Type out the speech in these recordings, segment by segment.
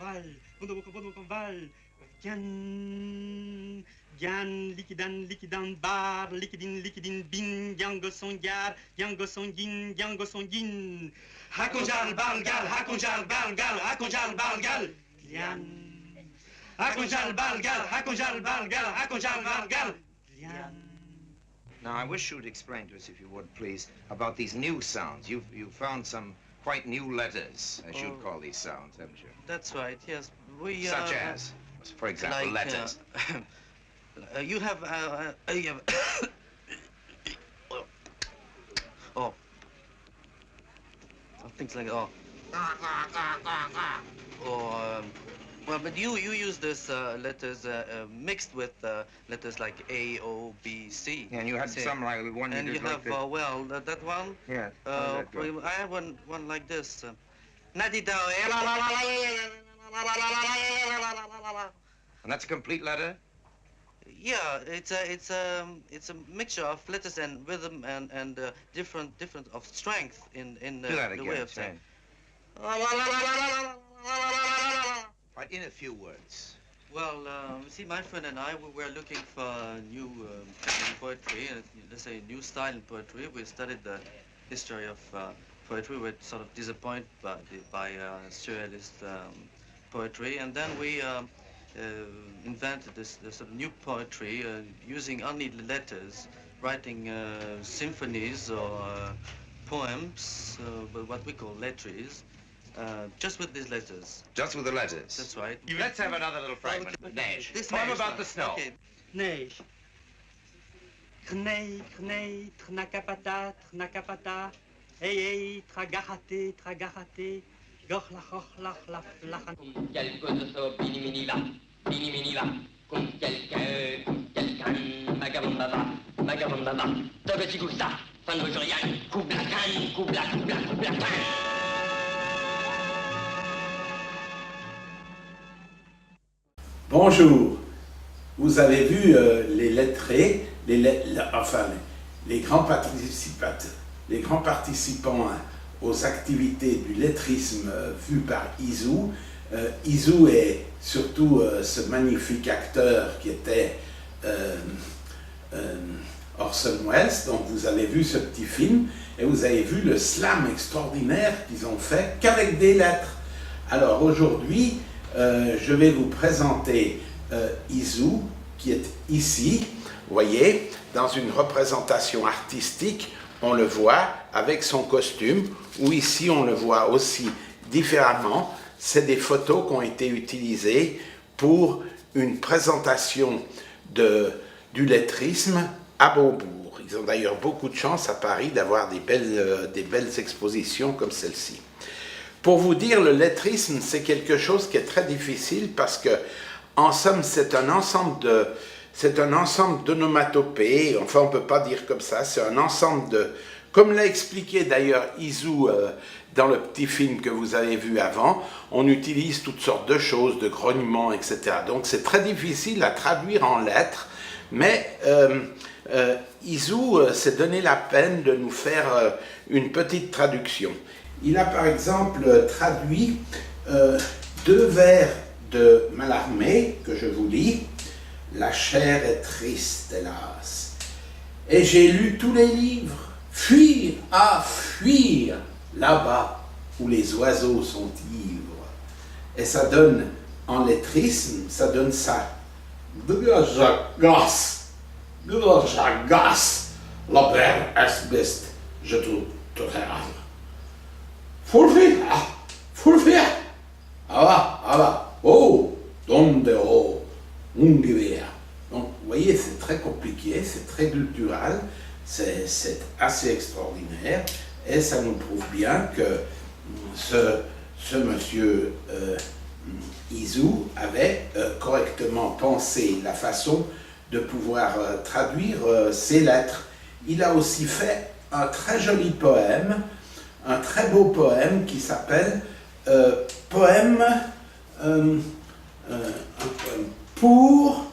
val, val, Gian, Gian, liquidan, bar, liquidin, bin, Yango son yin, Yango son yin. Hakonjal, balgal, Gian. Hakonjal, balgal, Gian. Now, I wish you'd explain to us, if you would, please, about these new sounds. You've found some quite new letters, as you'd call these sounds, haven't you? That's right, yes. Such as, for example, like, letters. You have oh, things like or well, but you use this letters mixed with letters like A, O, B, C. And you had some like one. And you have well that one. Yeah. I have one like this. Nadida. And that's a complete letter. Yeah, it's a mixture of letters and rhythm and different of strength in the way of saying. Right, in a few words. Well, see, my friend and I, we were looking for new poetry, let's say new style in poetry. We studied the history of poetry. We were sort of disappointed by surrealist poetry, and then we invented this sort of new poetry using only letters, writing symphonies or poems, but what we call lettres. Just with these letters. Just with the letters? That's right. Let's have another little fragment. Neige. This Poem about the snow. Okay. Neige. Knei, trnakapata, hey, tragahate, gochlach, lachan. Quelque so bini mini va, con quelqu'un, magabamba, tagati gusta, fanvojorian, kublakan. Bonjour, vous avez vu les lettrés, les grands participants aux activités du lettrisme vues par Izu. Izu est surtout ce magnifique acteur qui était Orson Welles, donc vous avez vu ce petit film et vous avez vu le slam extraordinaire qu'ils ont fait qu'avec des lettres. Alors aujourd'hui, je vais vous présenter Izu, qui est ici, vous voyez, dans une représentation artistique, on le voit avec son costume, ou ici on le voit aussi différemment. C'est des photos qui ont été utilisées pour une présentation du lettrisme à Beaubourg. Ils ont d'ailleurs beaucoup de chance à Paris d'avoir des belles expositions comme celle-ci. Pour vous dire, le lettrisme, c'est quelque chose qui est très difficile parce que, en somme, c'est un ensemble d'onomatopées. Enfin, on ne peut pas dire comme ça. C'est un ensemble de... Comme l'a expliqué d'ailleurs Izu dans le petit film que vous avez vu avant, on utilise toutes sortes de choses, de grognements, etc. Donc, c'est très difficile à traduire en lettres. Mais Izu s'est donné la peine de nous faire une petite traduction. Il a par exemple traduit 2 vers de Mallarmé, que je vous lis. La chair est triste, hélas. Et j'ai lu tous les livres. Fuir, fuir, là-bas où les oiseaux sont ivres. Et ça donne, en lettrisme, ça donne ça. Gas, la berg est best, je te regarde. Fulfier. Oh, donde ungefähr. Donc, vous voyez, c'est très compliqué, c'est très culturel, c'est assez extraordinaire, et ça nous prouve bien que ce monsieur Izu avait correctement pensé la façon de pouvoir traduire ces lettres. Il a aussi fait un très joli poème, un très beau poème qui s'appelle poème pour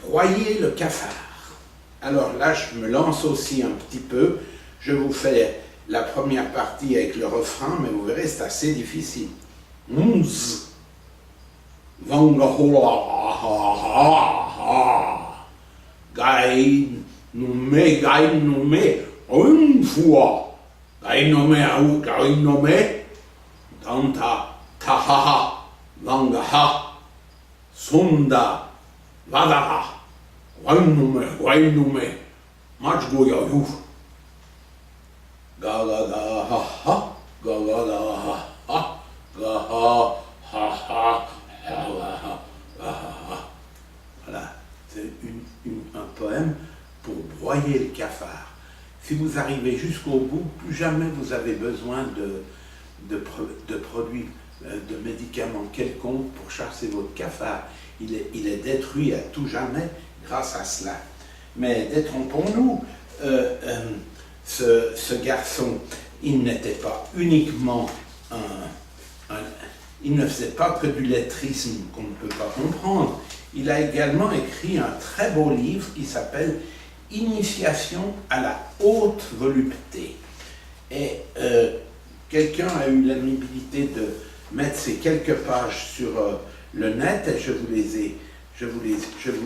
broyer le cafard. Alors là, je me lance aussi un petit peu. Je vous fais la première partie avec le refrain, mais vous verrez, c'est assez difficile. Uns, Wangahola, Gain Nume, Unfua, Gain Nume, Danta, Tahaha, Wangaha, Sunda, Vadaha, Wainume, Majgoyahu, Gagadaha, Gagadaha, Gaha, ha, ha, voilà, c'est un poème pour broyer le cafard. Si vous arrivez jusqu'au bout, plus jamais vous avez besoin de produits, de médicaments quelconques pour chasser votre cafard. Il est détruit à tout jamais grâce à cela. Mais détrompons-nous, ce garçon, il n'était pas uniquement il ne faisait pas que du lettrisme qu'on ne peut pas comprendre. Il a également écrit un très beau livre qui s'appelle « Initiation à la haute volupté ». Et quelqu'un a eu l'amabilité de mettre ces quelques pages sur le net et je vous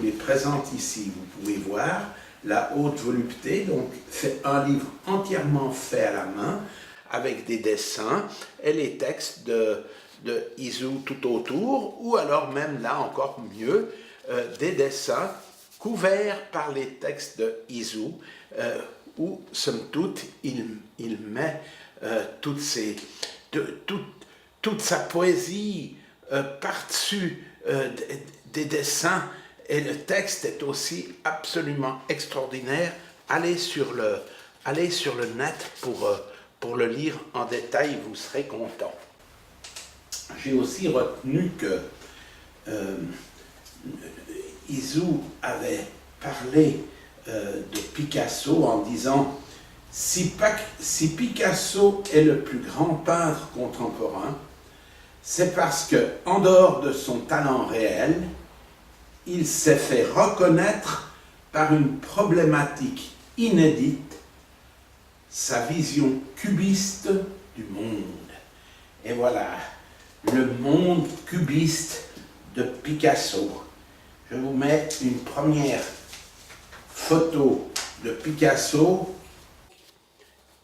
les présente ici. Vous pouvez voir la haute volupté. Donc c'est un livre entièrement fait à la main avec des dessins et les textes de Izu tout autour, ou alors même là encore mieux, des dessins couverts par les textes de Izu, où somme toute il met toute sa poésie par-dessus des dessins, et le texte est aussi absolument extraordinaire. Allez sur le net pour le lire en détail, vous serez content. J'ai aussi retenu que Izu avait parlé de Picasso en disant « Si Picasso est le plus grand peintre contemporain, c'est parce que, en dehors de son talent réel, il s'est fait reconnaître par une problématique inédite, sa vision cubiste du monde. » Et voilà, le monde cubiste de Picasso. Je vous mets une première photo de Picasso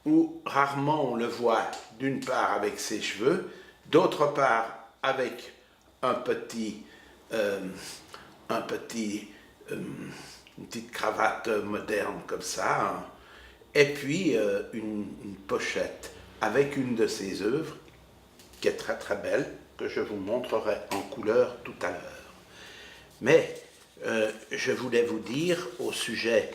où rarement on le voit d'une part avec ses cheveux, d'autre part avec une petite cravate moderne comme ça, hein, et puis une pochette avec une de ses œuvres qui est très très belle, que je vous montrerai en couleur tout à l'heure. Mais je voulais vous dire au sujet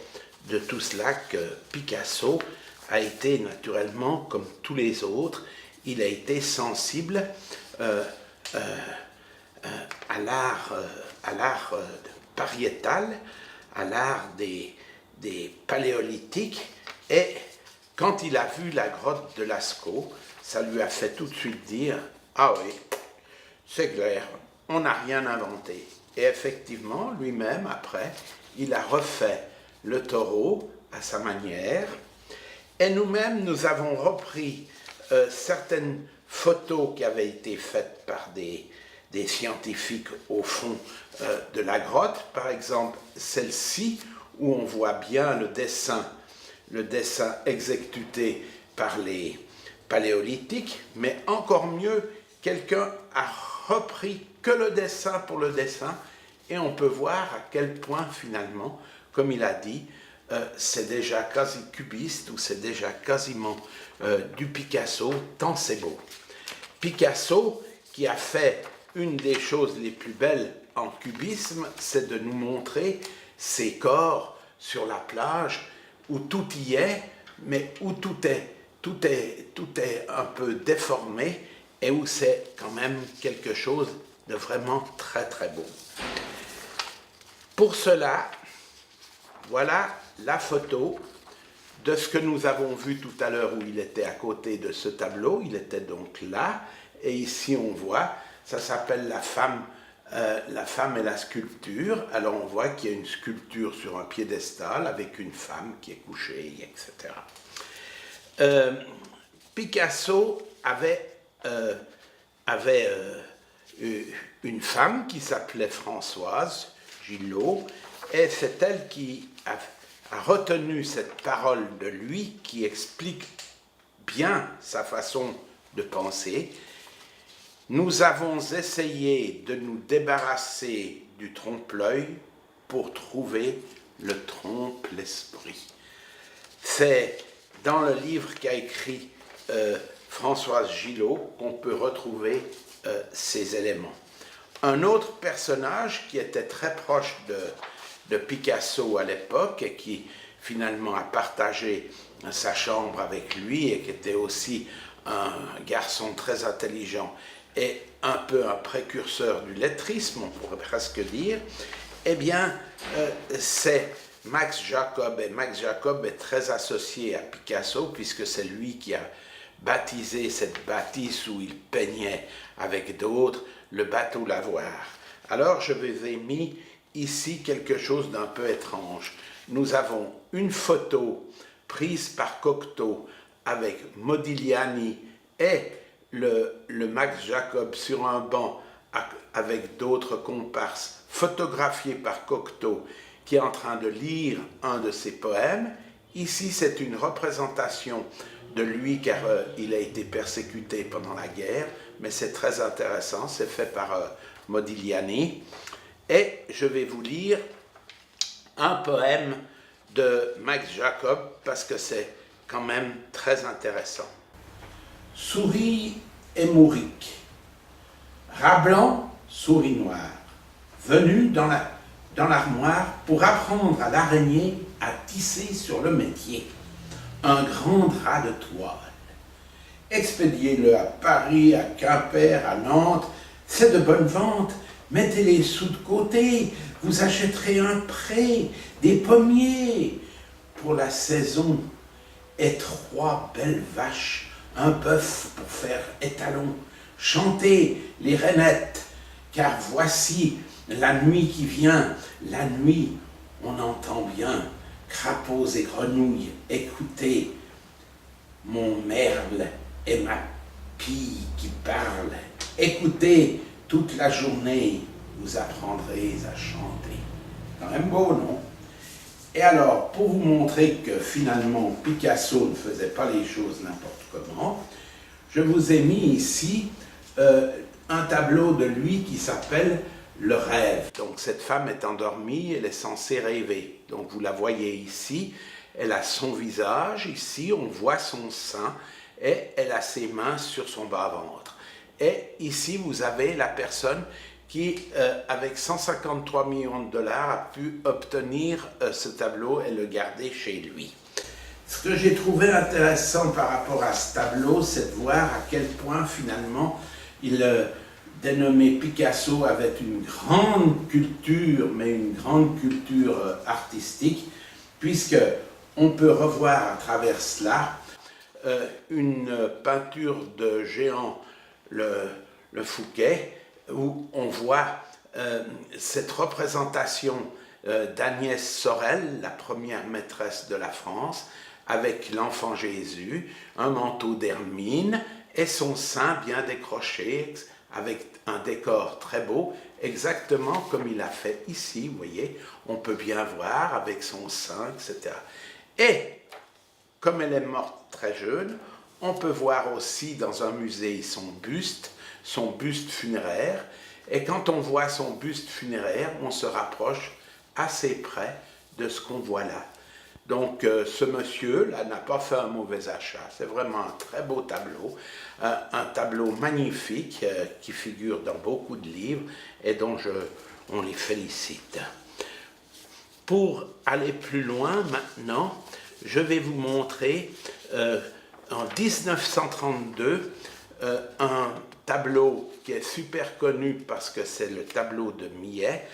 de tout cela que Picasso a été naturellement, comme tous les autres, il a été sensible à l'art pariétal, à l'art des paléolithiques, et quand il a vu la grotte de Lascaux, ça lui a fait tout de suite dire « Ah oui, c'est clair, on n'a rien inventé ». Et effectivement, lui-même, après, il a refait le taureau à sa manière. Et nous-mêmes, nous avons repris certaines photos qui avaient été faites par des scientifiques au fond de la grotte. Par exemple, celle-ci, où on voit bien le dessin exécuté par les paléolithiques, mais encore mieux, quelqu'un a repris que le dessin pour le dessin, et on peut voir à quel point finalement, comme il a dit, c'est déjà quasi cubiste, ou c'est déjà quasiment du Picasso, tant c'est beau. Picasso, qui a fait une des choses les plus belles en cubisme, c'est de nous montrer ces corps sur la plage, où tout y est, mais où tout est un peu déformé, et où c'est quand même quelque chose de vraiment très très beau. Pour cela, voilà la photo de ce que nous avons vu tout à l'heure où il était à côté de ce tableau. Il était donc là, et ici on voit, ça s'appelle la femme et la sculpture. Alors on voit qu'il y a une sculpture sur un piédestal avec une femme qui est couchée, etc. Picasso avait avait une femme qui s'appelait Françoise Gillot, et c'est elle qui a retenu cette parole de lui qui explique bien sa façon de penser. Nous avons essayé de nous débarrasser du trompe-l'œil pour trouver le trompe-l'esprit. C'est dans le livre qu'a écrit Françoise Gillot qu'on peut retrouver ces éléments. Un autre personnage qui était très proche de Picasso à l'époque et qui finalement a partagé sa chambre avec lui et qui était aussi un garçon très intelligent et un peu un précurseur du lettrisme, on pourrait presque dire, eh bien, c'est Max Jacob. Et Max Jacob est très associé à Picasso puisque c'est lui qui a baptisé cette bâtisse où il peignait avec d'autres le bateau Lavoir. Alors, je vous ai mis ici quelque chose d'un peu étrange. Nous avons une photo prise par Cocteau avec Modigliani et le Max Jacob sur un banc avec d'autres comparses, photographié par Cocteau, qui est en train de lire un de ses poèmes. Ici, c'est une représentation de lui car il a été persécuté pendant la guerre, mais c'est très intéressant, c'est fait par Modigliani. Et je vais vous lire un poème de Max Jacob parce que c'est quand même très intéressant. Souris émourique, rat blanc, souris noire, venu dans l'armoire pour apprendre à l'araignée à tisser sur le métier un grand drap de toile. Expédiez-le à Paris, à Quimper, à Nantes, c'est de bonne vente, mettez les sous de côté, vous achèterez un pré, des pommiers pour la saison, et 3 belles vaches, un bœuf pour faire étalon. Chantez les rainettes, car voici la nuit qui vient. La nuit, on entend bien crapauds et grenouilles. Écoutez mon merle et ma pie qui parlent. Écoutez toute la journée, vous apprendrez à chanter. Quand même beau, non? Et alors, pour vous montrer que finalement Picasso ne faisait pas les choses n'importe comment, je vous ai mis ici un tableau de lui qui s'appelle Le rêve. Donc cette femme est endormie, elle est censée rêver. Donc vous la voyez ici, elle a son visage, ici on voit son sein et elle a ses mains sur son bas-ventre. Et ici vous avez la personne qui, avec 153 millions de dollars, a pu obtenir ce tableau et le garder chez lui. Ce que j'ai trouvé intéressant par rapport à ce tableau, c'est de voir à quel point finalement il dénommé Picasso avait une grande culture, mais une grande culture artistique, puisque on peut revoir à travers cela une peinture de Jehan Le Fouquet, où on voit cette représentation d'Agnès Sorel, la première maîtresse de la France, avec l'enfant Jésus, un manteau d'hermine et son sein bien décroché, avec un décor très beau, exactement comme il a fait ici, vous voyez, on peut bien voir avec son sein, etc. Et, comme elle est morte très jeune, on peut voir aussi dans un musée son buste funéraire, et quand on voit son buste funéraire, on se rapproche assez près de ce qu'on voit là. Donc ce monsieur-là n'a pas fait un mauvais achat, c'est vraiment un très beau tableau, un tableau magnifique qui figure dans beaucoup de livres et dont on les félicite. Pour aller plus loin maintenant, je vais vous montrer en 1932 un tableau qui est super connu parce que c'est le tableau de Millet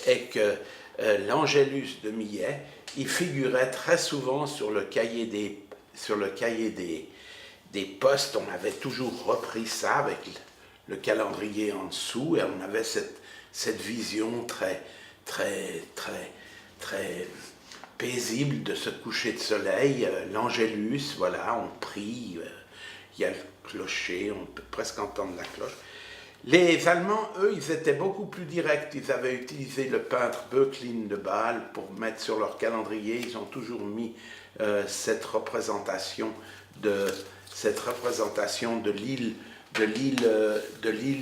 et que l'Angélus de Millet, il figurait très souvent sur le cahier des postes. On avait toujours repris ça avec le calendrier en dessous et on avait cette vision très paisible de ce coucher de soleil. L'Angélus, voilà, on prie, il y a le clocher, on peut presque entendre la cloche. Les Allemands, eux, ils étaient beaucoup plus directs. Ils avaient utilisé le peintre Böcklin de Bâle pour mettre sur leur calendrier. Ils ont toujours mis cette représentation de l'île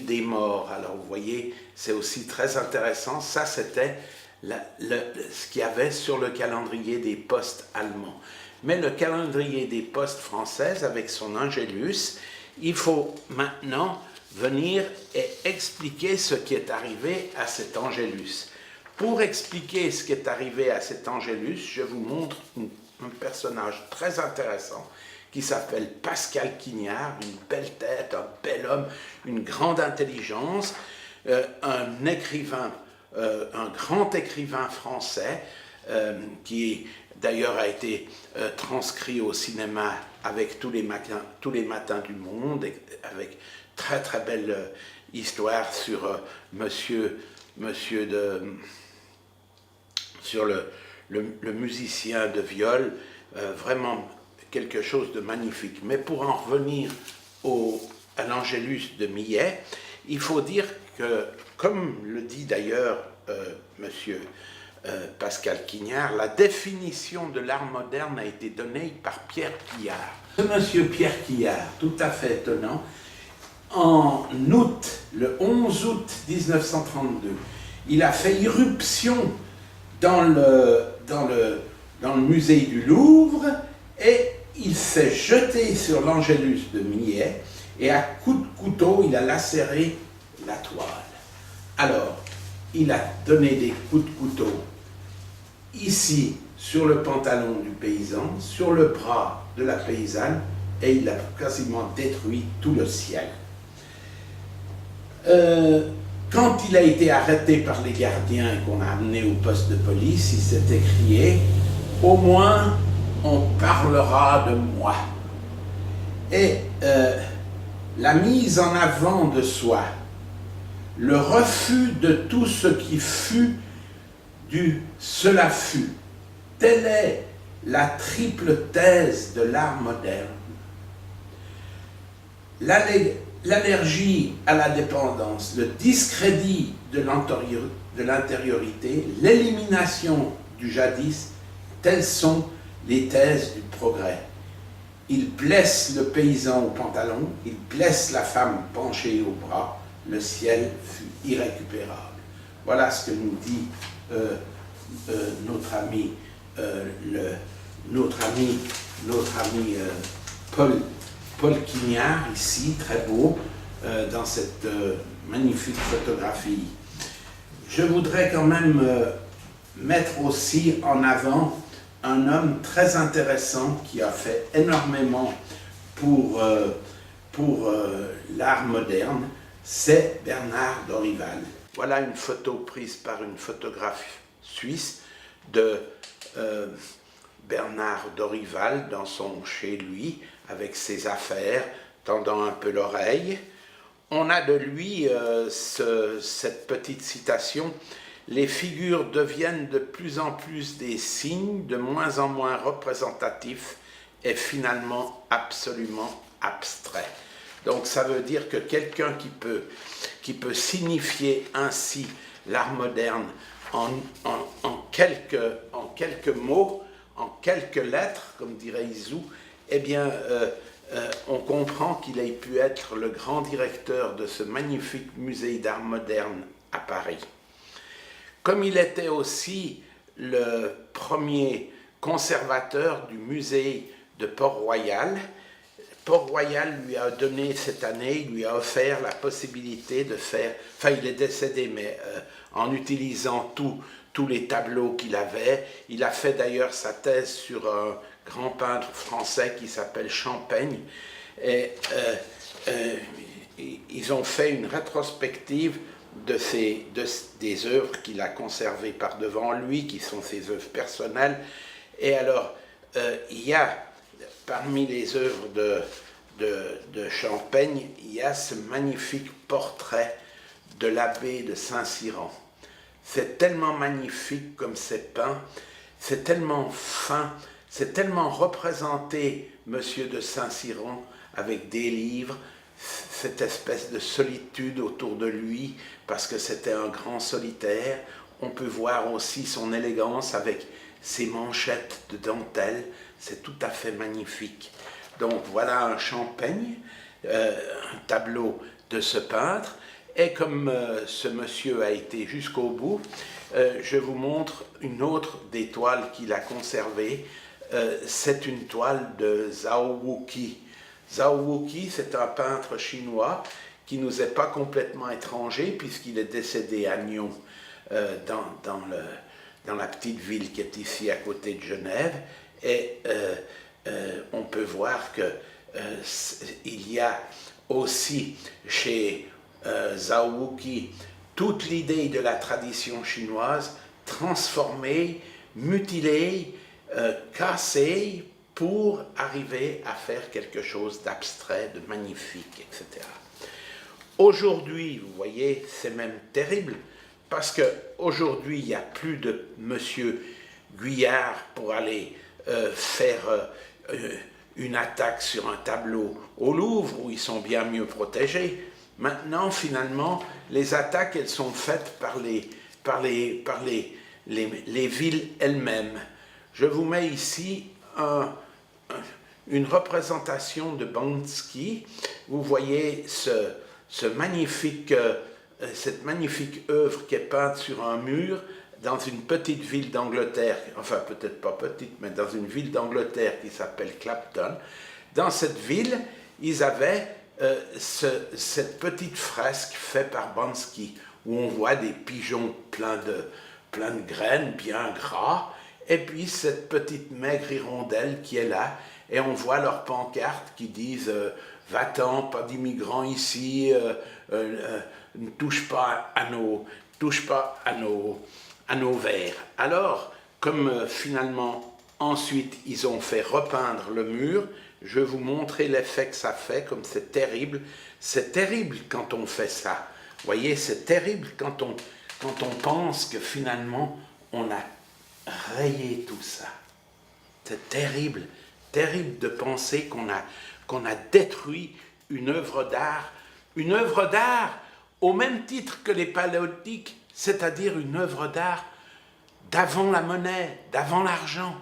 des morts. Alors vous voyez, c'est aussi très intéressant. Ça, c'était ce qu'il y avait sur le calendrier des postes allemands. Mais le calendrier des postes françaises, avec son Angélus, il faut maintenant venir et expliquer ce qui est arrivé à cet Angélus. Pour expliquer ce qui est arrivé à cet Angélus, je vous montre un personnage très intéressant qui s'appelle Pascal Quignard, une belle tête, un bel homme, une grande intelligence, un écrivain, un grand écrivain français qui d'ailleurs a été transcrit au cinéma avec tous les matins du monde, avec très très belle histoire sur sur le musicien de viol, vraiment quelque chose de magnifique. Mais pour en revenir à l'Angélus de Millet, il faut dire que, comme le dit d'ailleurs monsieur Pascal Quignard, la définition de l'art moderne a été donnée par Pierre Quillard. Ce monsieur Pierre Quillard, tout à fait étonnant, en août, le 11 août 1932, il a fait irruption dans le musée du Louvre et il s'est jeté sur l'Angélus de Millet et à coups de couteau, il a lacéré la toile. Alors, il a donné des coups de couteau ici, sur le pantalon du paysan, sur le bras de la paysanne, et il a quasiment détruit tout le ciel. Quand il a été arrêté par les gardiens et qu'on a amené au poste de police, il s'est écrié « Au moins, on parlera de moi ». Et la mise en avant de soi, le refus de tout ce qui fut du « cela fut », telle est la triple thèse de l'art moderne. L'allergie à la dépendance, le discrédit de l'intériorité, l'élimination du jadis, telles sont les thèses du progrès. Il blesse le paysan au pantalon, il blesse la femme penchée au bras, le ciel fut irrécupérable. Voilà ce que nous dit notre ami Paul Quignard, ici, très beau, dans cette magnifique photographie. Je voudrais quand même mettre aussi en avant un homme très intéressant qui a fait énormément pour l'art moderne, c'est Bernard Dorival. Voilà une photo prise par une photographe suisse de Bernard Dorival chez lui, avec ses affaires, tendant un peu l'oreille. On a de lui cette petite citation: « Les figures deviennent de plus en plus des signes, de moins en moins représentatifs et finalement absolument abstraits. » Donc ça veut dire que quelqu'un qui peut signifier ainsi l'art moderne en quelques mots, en quelques lettres, comme dirait Isou, eh bien, on comprend qu'il ait pu être le grand directeur de ce magnifique musée d'art moderne à Paris. Comme il était aussi le premier conservateur du musée de Port-Royal, Port-Royal lui a donné cette année, il lui a offert la possibilité de faire, enfin il est décédé, mais en utilisant tous les tableaux qu'il avait. Il a fait d'ailleurs sa thèse sur un grand peintre français qui s'appelle Champaigne. Et ils ont fait une rétrospective des œuvres qu'il a conservées par devant lui, qui sont ses œuvres personnelles. Et alors, il y a, parmi les œuvres de Champaigne, il y a ce magnifique portrait de l'abbé de Saint-Cyran. C'est tellement magnifique comme c'est peint, c'est tellement fin, c'est tellement représenté, Monsieur de Saint-Cyran, avec des livres, cette espèce de solitude autour de lui, parce que c'était un grand solitaire. On peut voir aussi son élégance avec ses manchettes de dentelle, c'est tout à fait magnifique. Donc voilà un Champaigne, un tableau de ce peintre, et comme ce monsieur a été jusqu'au bout, je vous montre une autre des toiles qu'il a conservées. C'est une toile de Zhao Wuqi. Zhao Wuqi, c'est un peintre chinois qui ne nous est pas complètement étranger, puisqu'il est décédé à Nyon, dans la petite ville qui est ici à côté de Genève, et on peut voir que il y a aussi chez Zhao Wuqi toute l'idée de la tradition chinoise transformée, mutilée, cassée pour arriver à faire quelque chose d'abstrait, de magnifique, etc. Aujourd'hui, vous voyez, c'est même terrible, parce qu'aujourd'hui, il n'y a plus de monsieur Guyard pour aller faire une attaque sur un tableau au Louvre, où ils sont bien mieux protégés. Maintenant, finalement, les attaques, elles sont faites par les villes elles-mêmes. Je vous mets ici une représentation de Banksy. Vous voyez cette magnifique œuvre qui est peinte sur un mur dans une petite ville d'Angleterre, enfin peut-être pas petite, mais dans une ville d'Angleterre qui s'appelle Clapton. Dans cette ville, ils avaient cette petite fresque faite par Banksy, où on voit des pigeons pleins de graines, bien gras, et puis cette petite maigre hirondelle qui est là, et on voit leurs pancartes qui disent « Va-t'en, pas d'immigrants ici, ne touche pas à nos verres ». Alors, comme finalement, ensuite, ils ont fait repeindre le mur, je vais vous montrer l'effet que ça fait, comme c'est terrible. C'est terrible quand on fait ça. Vous voyez, c'est terrible quand on pense que finalement, on a rayé tout ça. C'est terrible, terrible de penser qu'on a détruit une œuvre d'art au même titre que les paléolithiques, c'est-à-dire une œuvre d'art d'avant la monnaie, d'avant l'argent.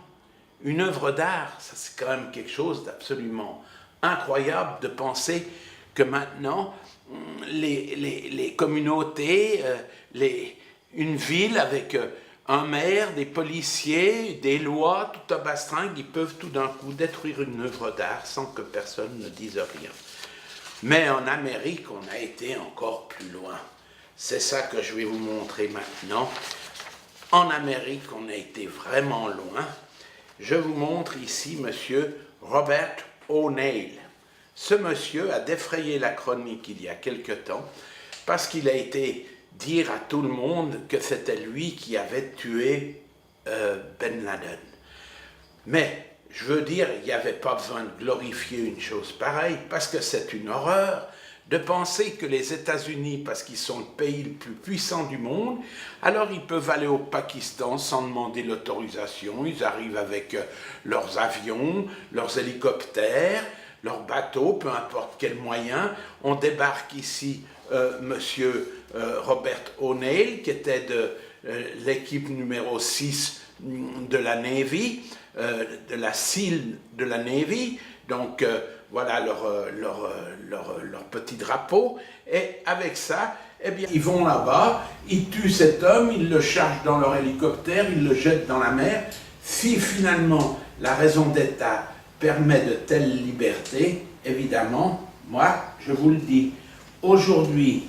Une œuvre d'art, ça c'est quand même quelque chose d'absolument incroyable de penser que maintenant, les communautés, une ville avec un maire, des policiers, des lois, tout un bastringue, ils peuvent tout d'un coup détruire une œuvre d'art sans que personne ne dise rien. Mais en Amérique, on a été encore plus loin. C'est ça que je vais vous montrer maintenant. En Amérique, on a été vraiment loin. Je vous montre ici monsieur Robert O'Neill. Ce monsieur a défrayé la chronique il y a quelque temps parce qu'il a été dire à tout le monde que c'était lui qui avait tué Ben Laden. Mais, je veux dire, il n'y avait pas besoin de glorifier une chose pareille, parce que c'est une horreur de penser que les États-Unis, parce qu'ils sont le pays le plus puissant du monde, alors ils peuvent aller au Pakistan sans demander l'autorisation, ils arrivent avec leurs avions, leurs hélicoptères, leurs bateaux, peu importe quel moyen, on débarque ici monsieur Robert O'Neill, qui était de l'équipe numéro 6 de la Navy, de la SEAL de la Navy, donc voilà leur petit drapeau, et avec ça, eh bien, ils vont là-bas, ils tuent cet homme, ils le chargent dans leur hélicoptère, ils le jettent dans la mer. Si finalement la raison d'État permet de telles libertés, évidemment, moi, je vous le dis, aujourd'hui,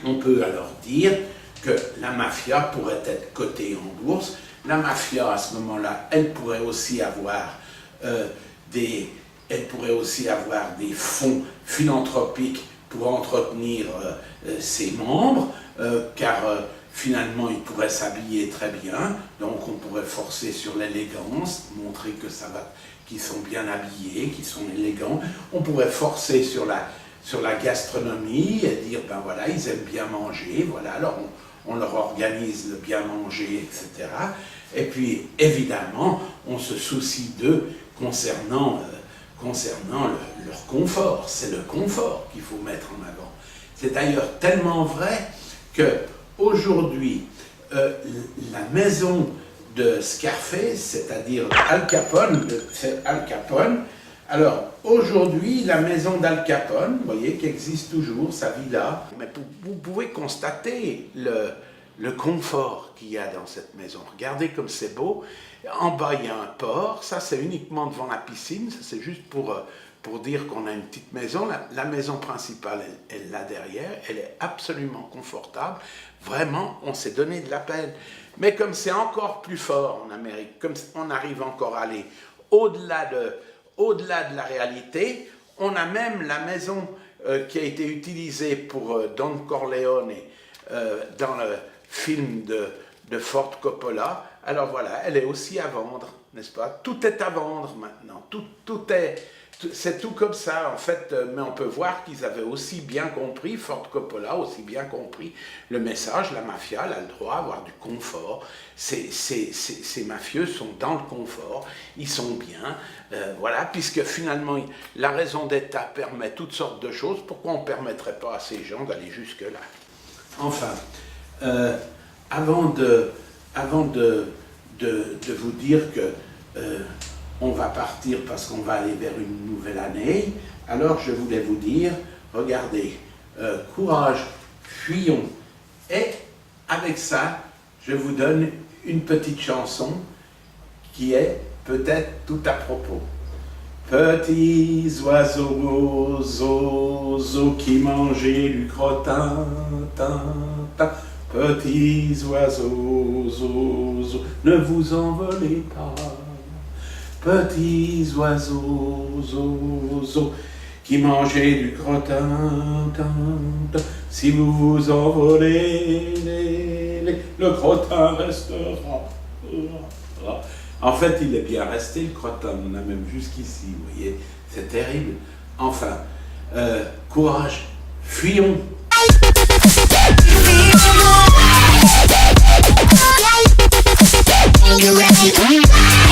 on peut alors dire que la mafia pourrait être cotée en bourse. La mafia, à ce moment-là, elle pourrait aussi avoir des fonds philanthropiques pour entretenir ses membres, car finalement, ils pourraient s'habiller très bien, donc on pourrait forcer sur l'élégance, montrer que ça va, qu'ils sont bien habillés, qu'ils sont élégants. On pourrait forcer sur la gastronomie et dire, ben voilà, ils aiment bien manger, voilà, alors on leur organise le bien manger, etc. Et puis, évidemment, on se soucie d'eux concernant concernant leur confort. C'est le confort qu'il faut mettre en avant. C'est d'ailleurs tellement vrai que aujourd'hui, la maison de Scarface, c'est-à-dire Al Capone, c'est Al Capone. Alors aujourd'hui, la maison d'Al Capone, vous voyez, qui existe toujours, sa villa, mais vous pouvez constater le confort qu'il y a dans cette maison. Regardez comme c'est beau. En bas, il y a un port. Ça, c'est uniquement devant la piscine. Ça, c'est juste pour dire qu'on a une petite maison. La maison principale, elle est là derrière. Elle est absolument confortable. Vraiment, on s'est donné de la peine. Mais comme c'est encore plus fort en Amérique, comme on arrive encore à aller au-delà de la réalité, on a même la maison qui a été utilisée pour Don Corleone dans le film de Ford Coppola. Alors voilà, elle est aussi à vendre, n'est-ce pas? Tout est à vendre maintenant, c'est tout comme ça en fait, mais on peut voir qu'ils avaient aussi bien compris, Ford Coppola aussi bien compris le message, la mafia elle a le droit d'avoir du confort, ces mafieux sont dans le confort, ils sont bien, voilà, puisque finalement la raison d'État permet toutes sortes de choses, pourquoi on ne permettrait pas à ces gens d'aller jusque-là? Enfin, avant de vous dire que on va partir parce qu'on va aller vers une nouvelle année, alors je voulais vous dire, regardez, courage, fuyons. Et avec ça, je vous donne une petite chanson qui est peut-être tout à propos. Petits oiseaux, oiseaux qui mangeaient du crottin, petits oiseaux, oiseaux, ne vous envolez pas. Petits oiseaux, oiseaux, qui mangeaient du crottin, si vous vous envolez, le crottin restera. En fait, il est bien resté, le crottin, on a même jusqu'ici, vous voyez, c'est terrible. Enfin, courage, fuyons. You ready?